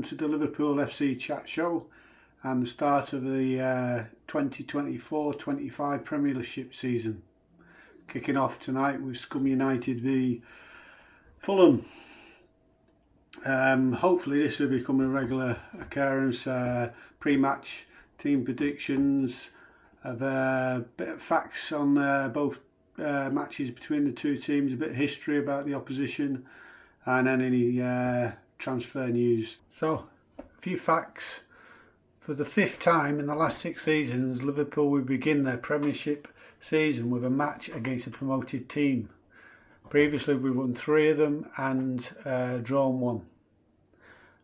to the Liverpool FC chat show and the start of the 2024-25 Premiership season. Kicking off tonight with Scum United v Fulham. Hopefully this will become a regular occurrence. Pre-match team predictions, of a bit of facts on both matches between the two teams, a bit of history about the opposition, and then any transfer news. So, a few facts. For the fifth time in the last 6 seasons, Liverpool will begin their Premiership season with a match against a promoted team. Previously we won 3 of them and drawn 1.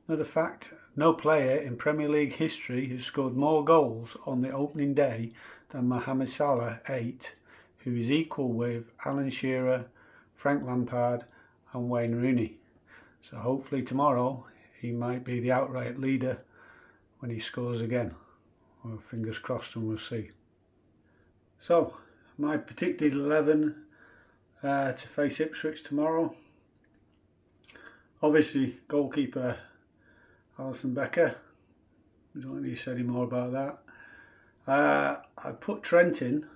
Another fact, no player in Premier League history has scored more goals on the opening day than Mohamed Salah, 8, who is equal with Alan Shearer, Frank Lampard and Wayne Rooney. So hopefully tomorrow he might be the outright leader when he scores again. Well, fingers crossed, and we'll see. So, my predicted 11 to face Ipswich tomorrow. Obviously, goalkeeper Alisson Becker. We don't need to say any more about that. I put Trent in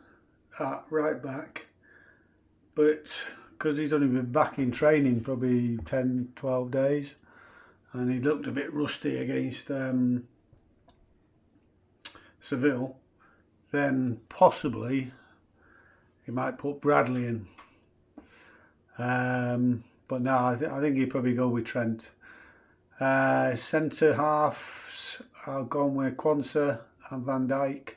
at right back, but because he's only been back in training probably 10-12 days and he looked a bit rusty against Seville, then possibly he might put Bradley in. But no, I think he'd probably go with Trent. Centre halves, I've gone with Quansah and Van Dijk.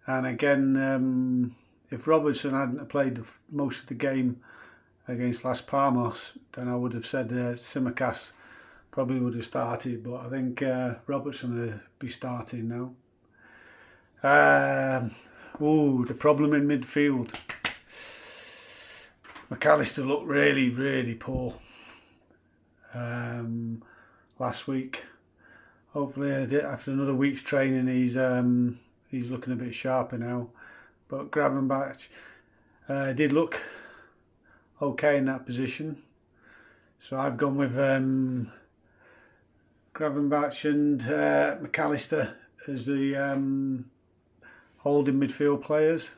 And again, if Robertson hadn't played most of the game against Las Palmas, then I would have said Tsimikas probably would have started. But I think Robertson will be starting now. The problem in midfield. McAllister looked really, really poor last week. Hopefully, after another week's training, he's looking a bit sharper now. But Gravenberch did look okay in that position. So I've gone with Gravenberch and McAllister as the holding midfield players.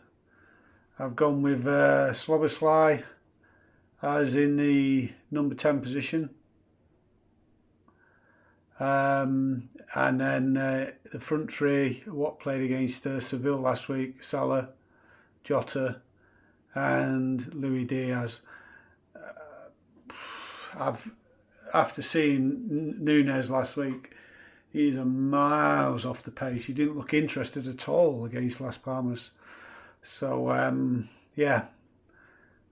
I've gone with Szoboszlai as in the number 10 position. And then the front three, what played against Seville last week, Salah, Jota and Luis Diaz. After seeing Núñez last week, he's a miles off the pace. He didn't look interested at all against Las Palmas. So, yeah,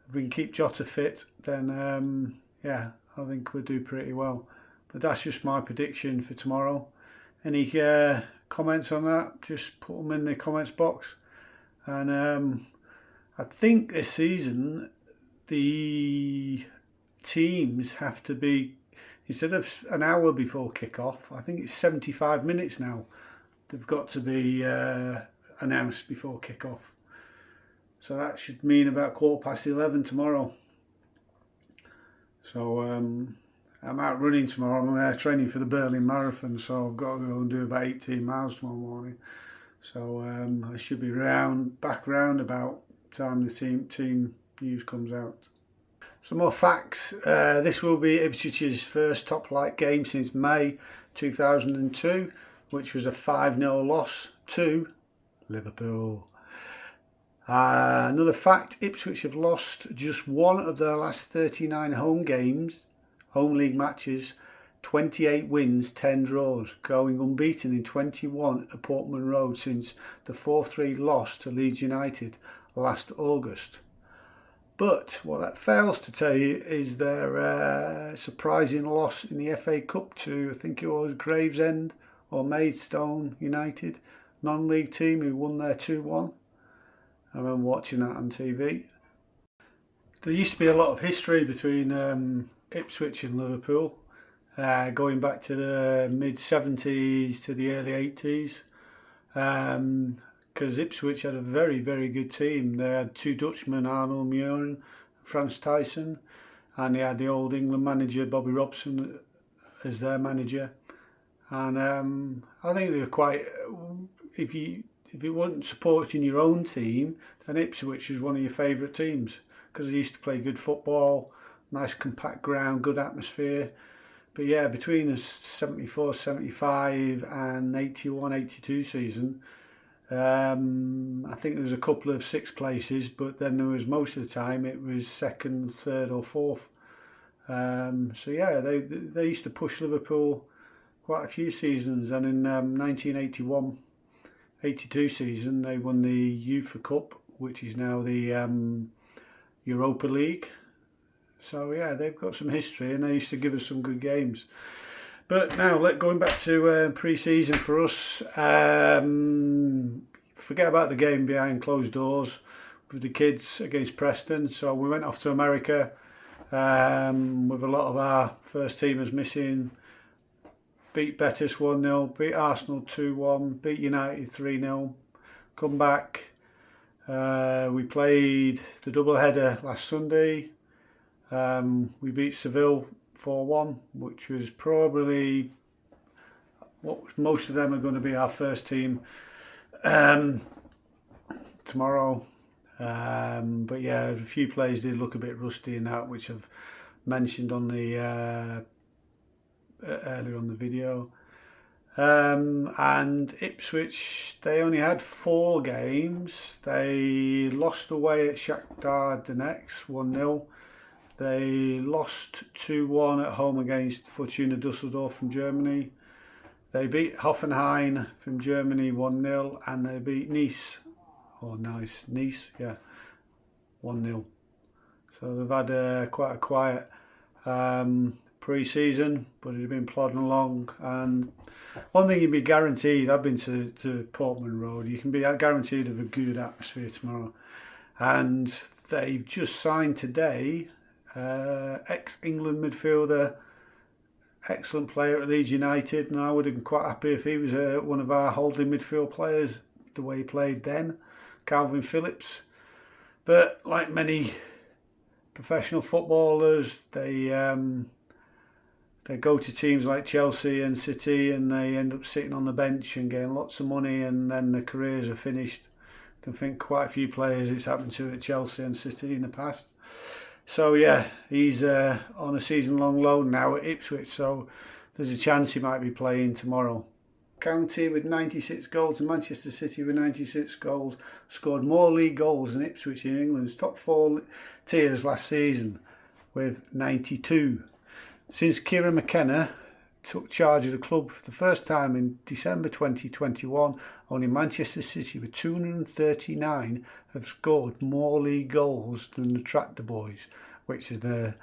if we can keep Jota fit, then, yeah, I think we'll do pretty well. But that's just my prediction for tomorrow. Any comments on that, just put them in the comments box. And I think this season, the teams have to be, instead of an hour before kick-off, I think it's 75 minutes now. They've got to be announced before kick-off. So that should mean about 11:15 tomorrow. So I'm out running tomorrow. I'm training for the Berlin Marathon, so I've got to go and do about 18 miles tomorrow morning. So I should be back round about time the team news comes out. Some more facts. This will be Ipswich's first top flight game since May 2002, which was a 5-0 loss to Liverpool. Another fact, Ipswich have lost just one of their last 39 home league matches, 28 wins, 10 draws, going unbeaten in 21 at Portman Road since the 4-3 loss to Leeds United last August. But what that fails to tell you is their surprising loss in the FA Cup to, I think it was Gravesend or Maidstone United, non-league team who won their 2-1. I remember watching that on TV. There used to be a lot of history between Ipswich and Liverpool, going back to the mid-70s to the early 80s. Because Ipswich had a very, very good team. They had 2 Dutchmen, Arnold Muren, Frans Thijssen, and they had the old England manager Bobby Robson as their manager. and I think they were quite. If it wasn't supporting your own team, then Ipswich was one of your favourite teams because they used to play good football, nice compact ground, good atmosphere. But yeah, between the 74, 75 and 81, 82 season, I think there was a couple of sixth places, but then there was most of the time it was second, third or fourth. So yeah, they used to push Liverpool quite a few seasons, and in 1981-82 season they won the UEFA Cup, which is now the Europa League. So yeah, they've got some history, and they used to give us some good games. But now, going back to pre-season for us, forget about the game behind closed doors with the kids against Preston. So we went off to America with a lot of our first teamers missing. Beat Betis 1-0, beat Arsenal 2-1, beat United 3-0. Come back. We played the double-header last Sunday. We beat Seville 4-1, which was probably what most of them are going to be our first team tomorrow. But yeah, a few players did look a bit rusty in that, which I've mentioned on the earlier on the video. And Ipswich, they only had 4 games. They lost away at Shakhtar Donetsk 1-0. They lost 2-1 at home against Fortuna Düsseldorf from Germany. They beat Hoffenheim from Germany 1-0, and they beat Nice, Nice, yeah, 1-0. So they've had quite a quiet pre-season, but it's been plodding along. And one thing you'd be guaranteed, I've been to Portman Road, you can be guaranteed of a good atmosphere tomorrow. And they've just signed today ex-England midfielder, excellent player at Leeds United, and I would have been quite happy if he was one of our holding midfield players, the way he played then, Calvin Phillips. But like many professional footballers, they go to teams like Chelsea and City, and they end up sitting on the bench and getting lots of money, and then their careers are finished. I can think quite a few players it's happened to at Chelsea and City in the past. So yeah, he's on a season-long loan now at Ipswich, so there's a chance he might be playing tomorrow. County with 96 goals and Manchester City with 96 goals scored more league goals than Ipswich in England's top 4 tiers last season with 92. Since Kieran McKenna took charge of the club for the first time in December 2021, only Manchester City with 239 have scored more league goals than the Tractor Boys, which is the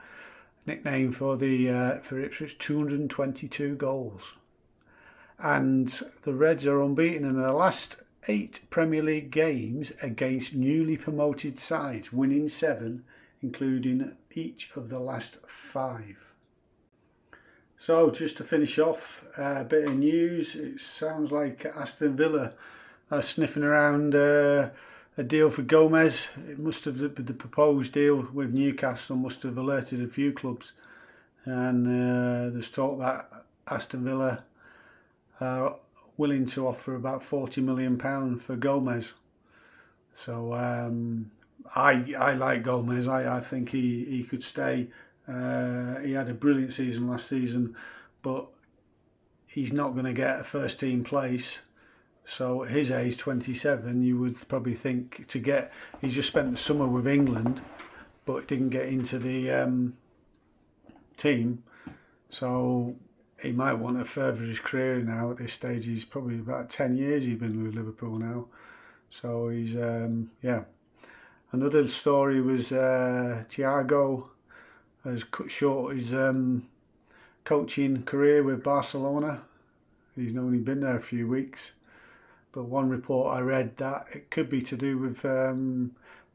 nickname for Ipswich, 222 goals. And the Reds are unbeaten in their last 8 Premier League games against newly promoted sides, winning 7, including each of the last 5. So just to finish off, a bit of news. It sounds like Aston Villa are sniffing around a deal for Gomez. It must have, the proposed deal with Newcastle must have alerted a few clubs, and there's talk that Aston Villa are willing to offer about £40 million for Gomez. So I like Gomez. I think he could stay. He had a brilliant season last season, but he's not going to get a first team place. So at his age, 27, you would probably think he's just spent the summer with England, but didn't get into the team. So he might want to further his career now at this stage. He's probably about 10 years he's been with Liverpool now. So he's, yeah. Another story was Thiago has cut short his coaching career with Barcelona. He's only been there a few weeks, but one report I read that it could be to do with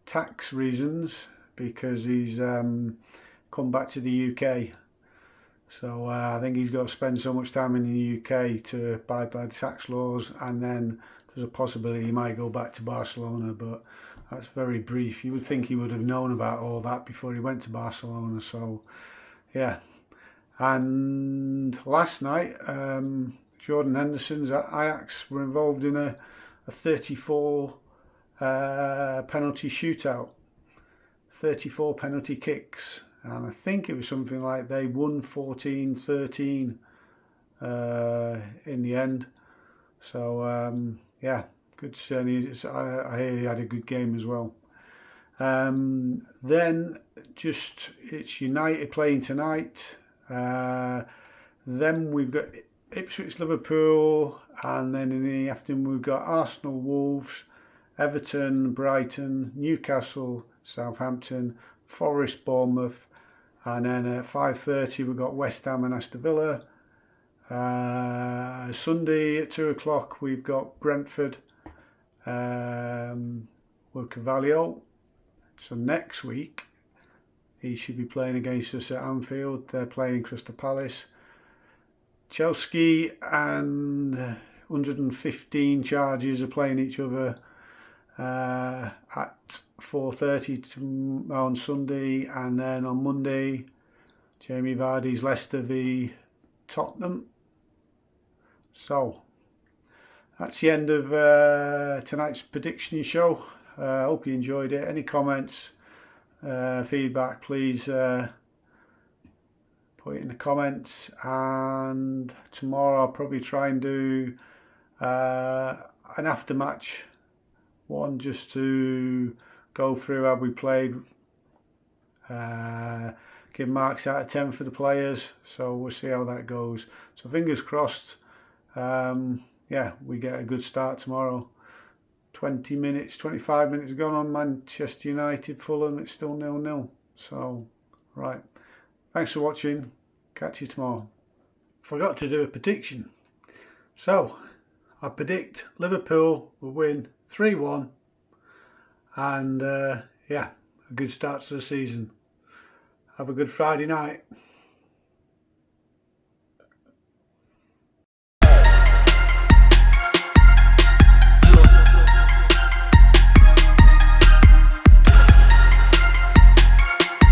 tax reasons, because he's come back to the UK. So I think he's got to spend so much time in the UK to abide by the tax laws, and then there's a possibility he might go back to Barcelona, but that's very brief. You would think he would have known about all that before he went to Barcelona. So, yeah. And last night, Jordan Henderson's at Ajax were involved in a 34 penalty shootout, 34 penalty kicks, and I think it was something like they won 14-13 in the end. So yeah, good to see. I hear he had a good game as well. Then it's United playing tonight. Then we've got Ipswich, Liverpool, and then in the afternoon we've got Arsenal, Wolves, Everton, Brighton, Newcastle, Southampton, Forest, Bournemouth, and then at 5:30 we've got West Ham and Aston Villa. Sunday at 2 o'clock we've got Brentford with Carvalho. So next week he should be playing against us at Anfield. They're playing Crystal Palace. Chelsea and 115 charges are playing each other at 4:30 on Sunday, and then on Monday Jamie Vardy's Leicester v Tottenham. So that's the end of tonight's prediction show. I hope you enjoyed it. Any comments, feedback, please put it in the comments. And tomorrow I'll probably try and do an after match one, just to go through how we played, give marks out of 10 for the players. So we'll see how that goes. So fingers crossed, yeah, we get a good start tomorrow. 25 minutes gone on Manchester United, Fulham, it's still 0-0. So, right. Thanks for watching. Catch you tomorrow. Forgot to do a prediction. So, I predict Liverpool will win 3-1. And, yeah, a good start to the season. Have a good Friday night.